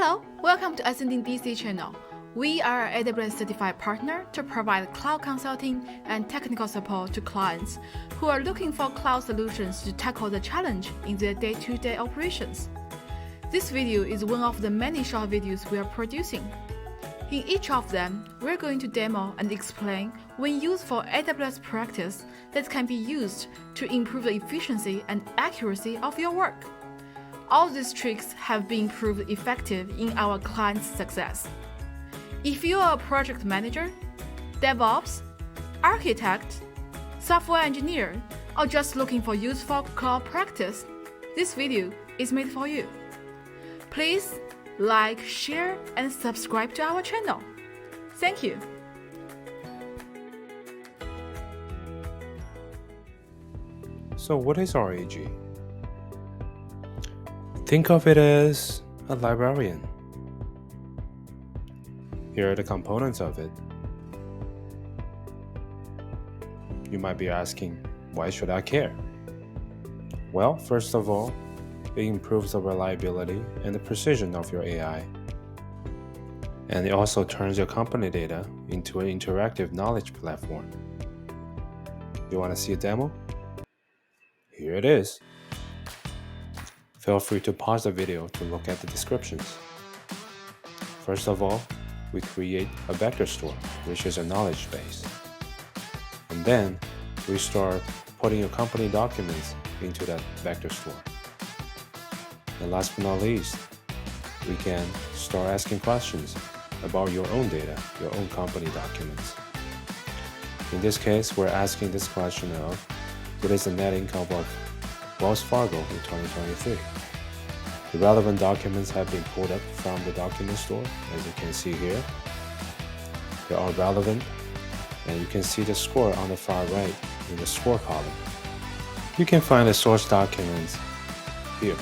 Hello, welcome to Ascending DC channel. We are an AWS certified partner to provide cloud consulting and technical support to clients who are looking for cloud solutions to tackle the challenge in their day-to-day operations. This video is one of the many short videos we are producing. In each of them, we're going to demo and explain when used for AWS practice that can be used to improve the efficiency and accuracy of your work. All these tricks have been proved effective in our clients' success. If you are a project manager, DevOps, architect, software engineer, or just looking for useful cloud practice, this video is made for you. Please like, share, and subscribe to our channel. Thank you. So what is RAG? Think of it as a librarian. Here are the components of it. You might be asking, why should I care? Well, first of all, it improves the reliability and the precision of your AI. And it also turns your company data into an interactive knowledge platform. You want to see a demo? Here it is. Feel free to pause the video to look at the descriptions. First of all, we create a vector store, which is a knowledge base. And then we start putting your company documents into that vector store. And last but not least, we can start asking questions about your own data, your own company documents. In this case, we're asking this question of, what is the net income of Wells Fargo in 2023? The relevant documents have been pulled up from the document store, as you can see here. They are relevant, and you can see the score on the far right in the score column. You can find the source documents here.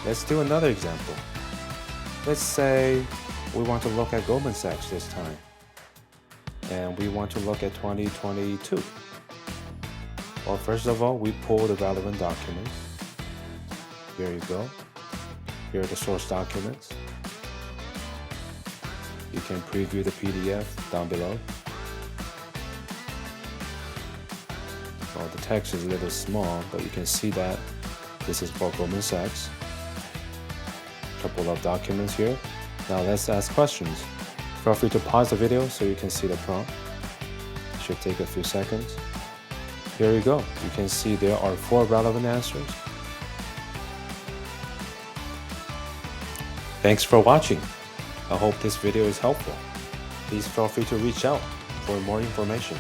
Let's do another example. Let's say we want to look at Goldman Sachs this time, and we want to look at 2022. Well, first of all, we pull the relevant documents. Here you go. Here are the source documents. You can preview the PDF down below. Well, the text is a little small, but you can see that this is for Goldman Sachs. A couple of documents here. Now let's ask questions. Feel free to pause the video so you can see the prompt. It should take a few seconds. Here you go. You can see there are 4 relevant answers. Thanks for watching. I hope this video is helpful. Please feel free to reach out for more information.